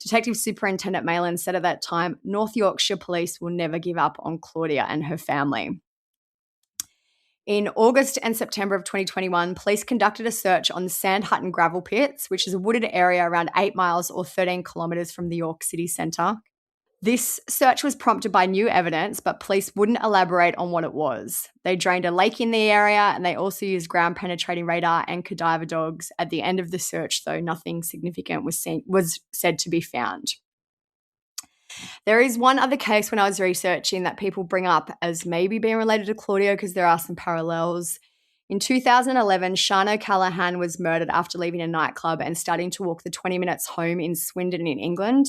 Detective Superintendent Malin said at that time, North Yorkshire Police will never give up on Claudia and her family. In August and September of 2021, police conducted a search on the Sand Hutton gravel pits, which is a wooded area around 8 miles or 13 kilometres from the York city centre. This search was prompted by new evidence, but police wouldn't elaborate on what it was. They drained a lake in the area, and they also used ground-penetrating radar and cadaver dogs. At the end of the search, though, nothing significant was said to be found. There is one other case when I was researching that people bring up as maybe being related to Claudia because there are some parallels. In 2011, Shana Callahan was murdered after leaving a nightclub and starting to walk the 20 minutes home in Swindon in England.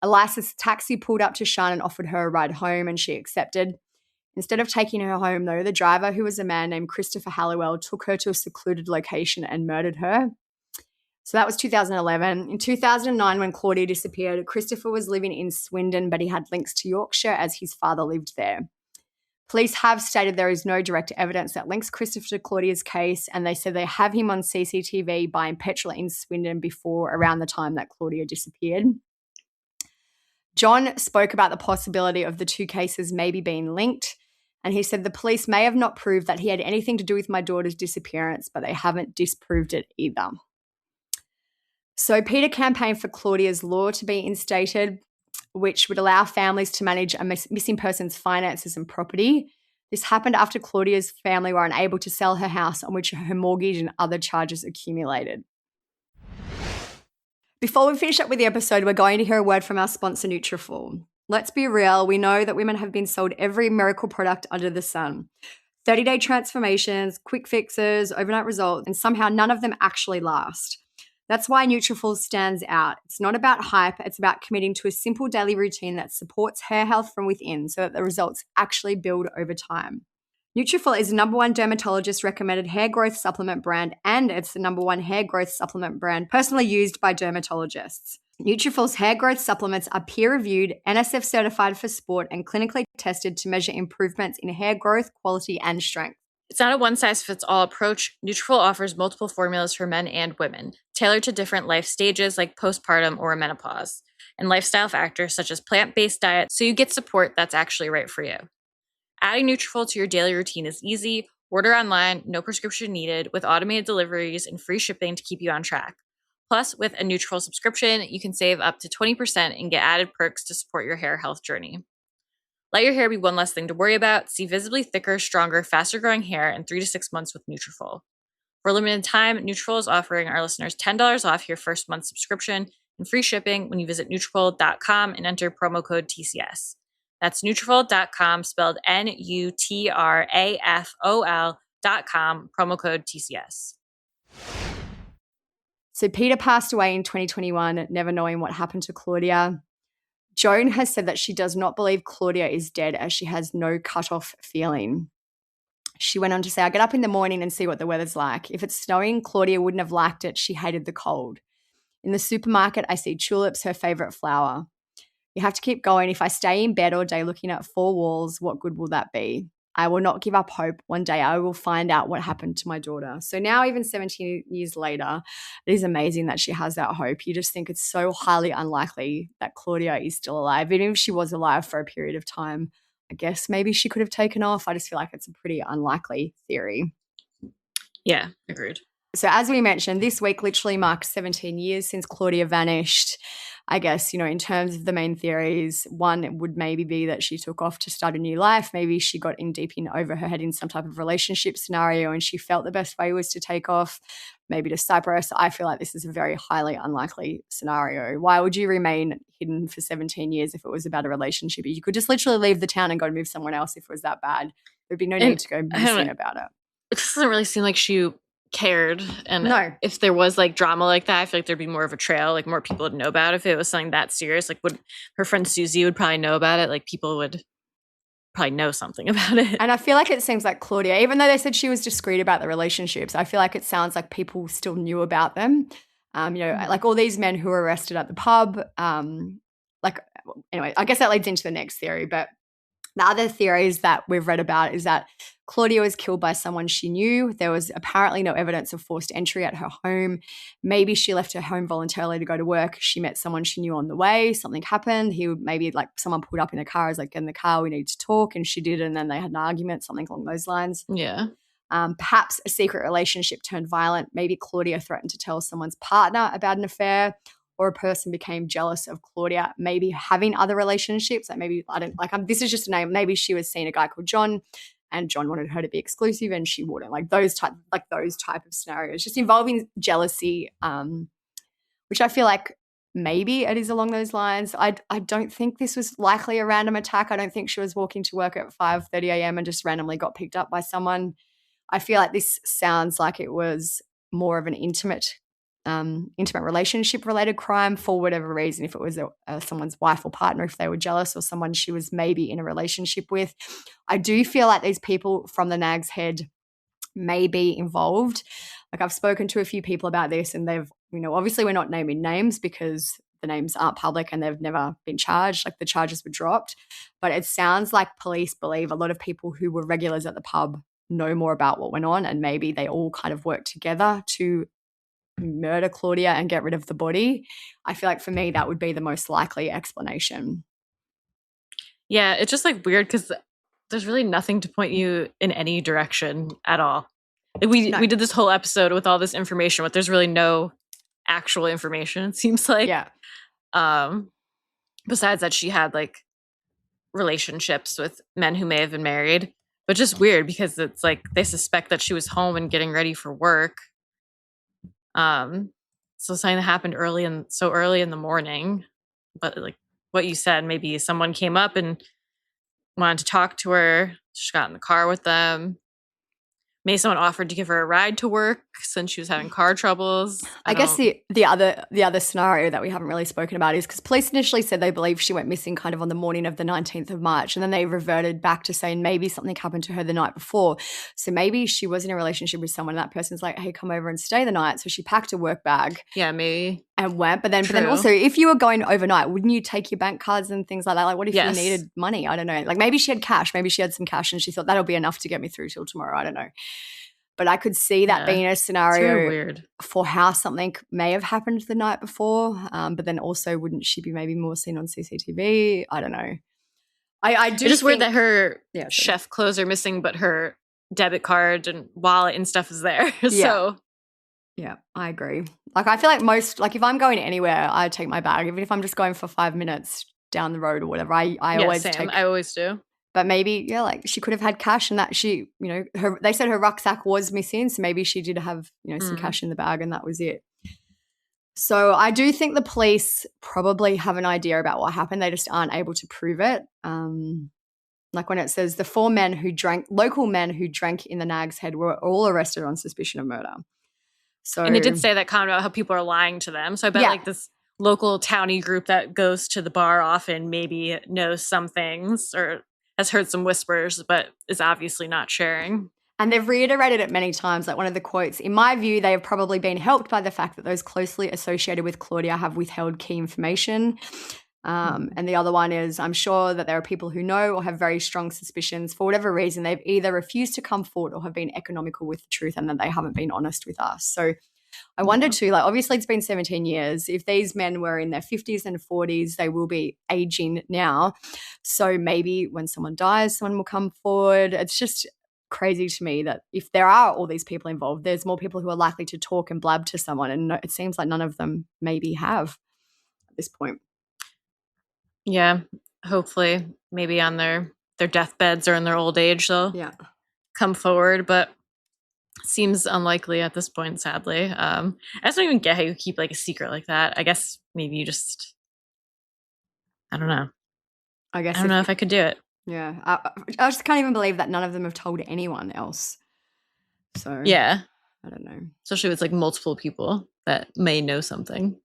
A licensed taxi pulled up to Shana and offered her a ride home, and she accepted. Instead of taking her home, though, the driver, who was a man named Christopher Halliwell, took her to a secluded location and murdered her. So that was 2011. In 2009, when Claudia disappeared, Christopher was living in Swindon, but he had links to Yorkshire as his father lived there. Police have stated there is no direct evidence that links Christopher to Claudia's case, and they said they have him on CCTV buying petrol in Swindon before around the time that Claudia disappeared. John spoke about the possibility of the two cases maybe being linked, and he said the police may have not proved that he had anything to do with my daughter's disappearance, but they haven't disproved it either. So Peter campaigned for Claudia's law to be instated, which would allow families to manage a missing person's finances and property. This happened after Claudia's family were unable to sell her house on which her mortgage and other charges accumulated. Before we finish up with the episode, we're going to hear a word from our sponsor, Nutrafol. Let's be real, we know that women have been sold every miracle product under the sun. 30-day transformations, quick fixes, overnight results, and somehow none of them actually last. That's why Nutrafol stands out. It's not about hype, it's about committing to a simple daily routine that supports hair health from within so that the results actually build over time. Nutrafol is the #1 dermatologist recommended hair growth supplement brand, and it's the #1 hair growth supplement brand personally used by dermatologists. Nutrafol's hair growth supplements are peer-reviewed, NSF certified for sport, and clinically tested to measure improvements in hair growth, quality, and strength. It's not a one-size-fits-all approach. Nutrafol offers multiple formulas for men and women, tailored to different life stages like postpartum or menopause, and lifestyle factors such as plant-based diet, so you get support that's actually right for you. Adding Nutrafol to your daily routine is easy. Order online, no prescription needed, with automated deliveries and free shipping to keep you on track. Plus, with a Nutrafol subscription, you can save up to 20% and get added perks to support your hair health journey. Let your hair be one less thing to worry about. See visibly thicker, stronger, faster-growing hair in 3 to 6 months with Nutrafol. For a limited time, Nutrafol is offering our listeners $10 off your first month subscription and free shipping when you visit Nutrafol.com and enter promo code TCS. That's Nutrafol.com, spelled Nutrafol.com, promo code TCS. So Peter passed away in 2021, never knowing what happened to Claudia. Joan has said that she does not believe Claudia is dead as she has no cut-off feeling. She went on to say, I get up in the morning and see what the weather's like. If it's snowing, Claudia wouldn't have liked it. She hated the cold. In the supermarket, I see tulips, her favorite flower. You have to keep going. If I stay in bed all day looking at four walls, what good will that be? I will not give up hope. One day I will find out what happened to my daughter. So now, even 17 years later, it is amazing that she has that hope. You just think it's so highly unlikely that Claudia is still alive. Even if she was alive for a period of time, I guess maybe she could have taken off. I just feel like it's a pretty unlikely theory. Yeah, agreed. So as we mentioned, this week literally marks 17 years since Claudia vanished. I guess, in terms of the main theories, one would maybe be that she took off to start a new life. Maybe she got in deep in over her head in some type of relationship scenario and she felt the best way was to take off, maybe to Cyprus. I feel like this is a very highly unlikely scenario. Why would you remain hidden for 17 years if it was about a relationship? You could just literally leave the town and go and move somewhere else if it was that bad. There'd be no need to go missing about it. It doesn't really seem like she cared, and no. If there was drama like that, I feel like there'd be more of a trail, more people would know about it. If it was something that serious, would her friend Susie would probably know about it, people would probably know something about it. And I feel like it seems like Claudia, even though they said she was discreet about the relationships, I feel like it sounds like people still knew about them. All these men who were arrested at the pub. Anyway, I guess that leads into the next theory, but the other theories that we've read about is that Claudia was killed by someone she knew. There was apparently no evidence of forced entry at her home. Maybe she left her home voluntarily to go to work. She met someone she knew on the way. Something happened. Someone pulled up in a car. I was like, get in the car, we need to talk. And she did. And then they had an argument, something along those lines. Yeah. Perhaps a secret relationship turned violent. Maybe Claudia threatened to tell someone's partner about an affair. or a person became jealous of Claudia maybe having other relationships. Like maybe, I don't, like, this is just a name. Maybe she was seeing a guy called John and John wanted her to be exclusive and she wouldn't. Like those type of scenarios, just involving jealousy, which I feel like maybe it is along those lines. I don't think this was likely a random attack. I don't think she was walking to work at 5:30 a.m. and just randomly got picked up by someone. I feel like this sounds like it was more of an intimate relationship related crime for whatever reason, if it was someone's wife or partner, if they were jealous, or someone she was maybe in a relationship with. I do feel like these people from the Nag's Head may be involved. Like I've spoken to a few people about this and they've, obviously we're not naming names because the names aren't public and they've never been charged, like the charges were dropped. But it sounds like police believe a lot of people who were regulars at the pub know more about what went on and maybe they all kind of worked together to murder Claudia and get rid of the body. I feel like for me that would be the most likely explanation. Yeah, it's just like weird because there's really nothing to point you in any direction at all. Like we did this whole episode with all this information, but there's really no actual information, it seems like. Yeah. Besides that she had like relationships with men who may have been married. But just weird because it's like they suspect that she was home and getting ready for work. So something that happened early in the morning. But like what you said, maybe someone came up and wanted to talk to her. She got in the car with them. Maybe someone offered to give her a ride to work since she was having car troubles. I guess the other scenario that we haven't really spoken about is because police initially said they believe she went missing kind of on the morning of the 19th of March, and then they reverted back to saying maybe something happened to her the night before. So maybe she was in a relationship with someone and that person's like, hey, come over and stay the night. So she packed a work bag. Yeah, maybe. And went. But then also, if you were going overnight, wouldn't you take your bank cards and things like that? Like what if you needed money? I don't know. Like maybe she had cash. Maybe she had some cash and she thought that'll be enough to get me through till tomorrow. I don't know. But I could see that being a scenario for how something may have happened the night before. But then also, wouldn't she be maybe more seen on CCTV? I don't know. I do. It's just weird that her chef clothes are missing, but her debit card and wallet and stuff is there. So. Yeah, I agree. Like I feel like if I'm going anywhere, I take my bag. Even if I'm just going for 5 minutes down the road or whatever, I always take. I always do. But maybe, like she could have had cash and that she, they said her rucksack was missing. So maybe she did have, some cash in the bag and that was it. So I do think the police probably have an idea about what happened. They just aren't able to prove it. Like when it says the local men who drank in the Nag's Head were all arrested on suspicion of murder. So, and it did say that comment about how people are lying to them. So I bet like this local townie group that goes to the bar often maybe knows some things or has heard some whispers, but is obviously not sharing. And they've reiterated it many times. Like one of the quotes, in my view, they have probably been helped by the fact that those closely associated with Claudia have withheld key information. And the other one is, I'm sure that there are people who know or have very strong suspicions. For whatever reason, they've either refused to come forward or have been economical with the truth and that they haven't been honest with us. So I wonder too, like obviously it's been 17 years. If these men were in their 50s and 40s, they will be aging now. So maybe when someone dies, someone will come forward. It's just crazy to me that if there are all these people involved, there's more people who are likely to talk and blab to someone. And it seems like none of them maybe have at this point. Yeah, hopefully maybe on their deathbeds or in their old age they'll come forward, but seems unlikely at this point, sadly. I just don't even get how you keep like a secret like that. I guess maybe you just, I don't know. I don't know if I could do it. Yeah, I just can't even believe that none of them have told anyone else. So yeah, I don't know. Especially with like multiple people that may know something.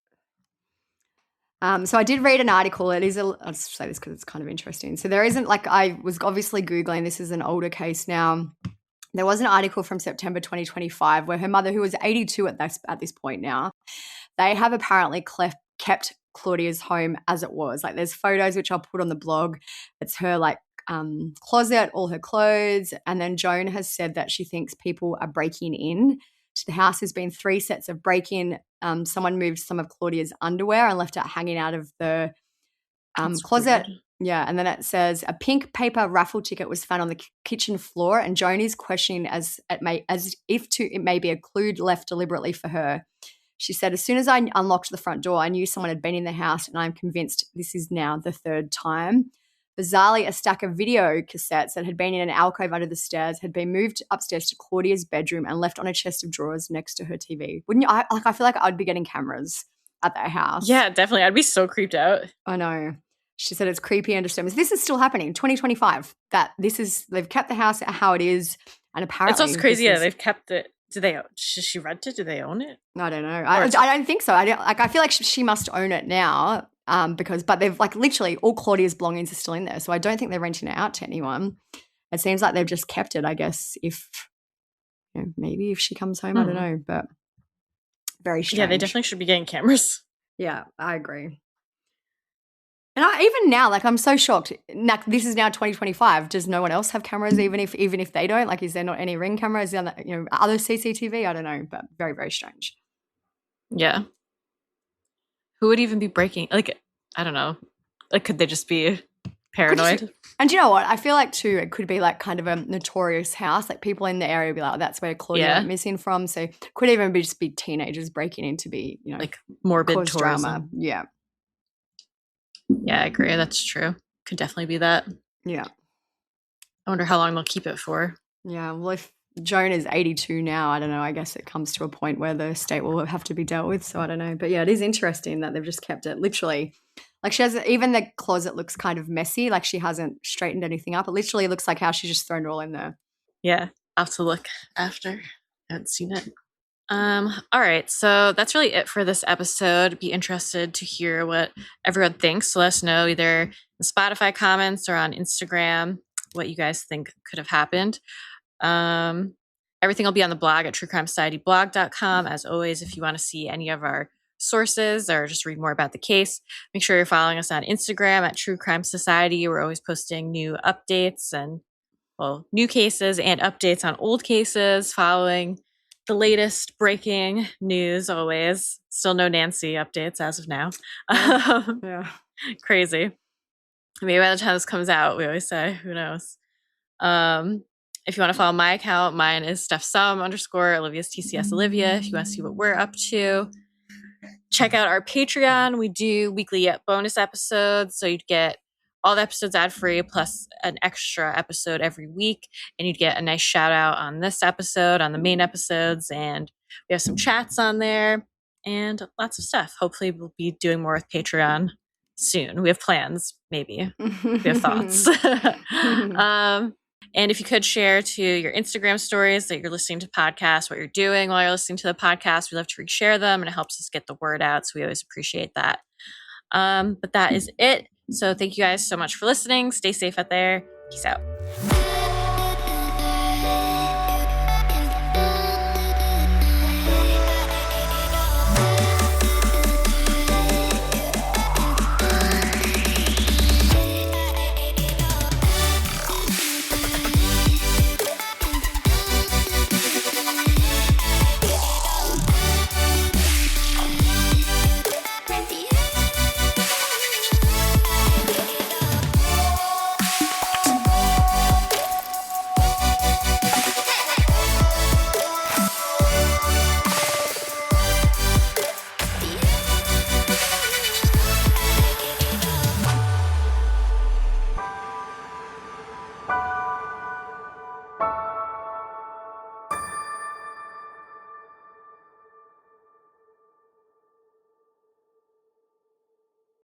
So I did read an article. I'll just say this because it's kind of interesting. So there isn't like, I was obviously Googling, this is an older case now. There was an article from September 2025 where her mother, who was 82 at this point now, they have apparently kept Claudia's home as it was. Like there's photos which I'll put on the blog. It's her like closet, all her clothes. And then Joan has said that she thinks people are breaking in to the house. There's been 3 sets of break-in. Someone moved some of Claudia's underwear and left it hanging out of the closet. Weird. Yeah, and then it says a pink paper raffle ticket was found on the kitchen floor, and Joan is questioning as if it may be a clue left deliberately for her. She said, as soon as I unlocked the front door, I knew someone had been in the house, and I'm convinced this is now the third time. Bizarrely, a stack of video cassettes that had been in an alcove under the stairs had been moved upstairs to Claudia's bedroom and left on a chest of drawers next to her TV. Wouldn't you? I feel like I'd be getting cameras at their house. Yeah, definitely. I'd be so creeped out. I know. She said it's creepy and disturbing. This is still happening, 2025. They've kept the house how it is, and apparently it's also crazy. Yeah, they've kept it. Does she rent it? Do they own it? I don't know. I don't think so. I feel like she must own it now. But they've like literally all Claudia's belongings are still in there, so I don't think they're renting it out to anyone. It seems like they've just kept it. I guess maybe if she comes home, I don't know, but very strange. Yeah, they definitely should be getting cameras. Yeah, I agree. And even now, like, I'm so shocked. Now, this is now 2025. Does no one else have cameras, even if they don't? Like, is there not any Ring cameras? Other CCTV? I don't know, but very, very strange. Yeah. Who would even be breaking? Like, I don't know. Like, could they just be paranoid? And you know what? I feel like, too, it could be, like, kind of a notorious house. Like, people in the area would be like, oh, that's where Claudia went missing from. So it could even just be teenagers breaking in to be, like, morbid tourism. Drama. Yeah. Yeah, I agree. That's true. Could definitely be that. Yeah. I wonder how long they'll keep it for. Yeah. Well, if Joan is 82 now, I don't know. I guess it comes to a point where the estate will have to be dealt with. So I don't know. But yeah, it is interesting that they've just kept it literally. Like she has, even the closet looks kind of messy. Like she hasn't straightened anything up. It literally looks like how she's just thrown it all in there. Yeah. I'll have to look after. I haven't seen it. All right, so that's really it for this episode. Be interested to hear what everyone thinks. So let us know either in the Spotify comments or on Instagram what you guys think could have happened. Everything will be on the blog at truecrimesocietyblog.com. As always, if you want to see any of our sources or just read more about the case, make sure you're following us on Instagram at True Crime Society. We're always posting new updates and new cases and updates on old cases, following the latest breaking news always. Still no Nancy updates as of now. Yeah. Crazy. Maybe by the time this comes out, we always say, who knows? If you want to follow my account, mine is StephSum_ Olivia's TCS Olivia. If you want to see what we're up to, check out our Patreon. We do weekly bonus episodes, so you'd get all the episodes ad-free plus an extra episode every week, and you'd get a nice shout out on this episode, on the main episodes, and we have some chats on there and lots of stuff. Hopefully we'll be doing more with Patreon soon. We have plans, maybe. We have thoughts. And if you could share to your Instagram stories that you're listening to podcasts, what you're doing while you're listening to the podcast, we love to reshare them, and it helps us get the word out, so we always appreciate that. But that is it. So thank you guys so much for listening. Stay safe out there. Peace out.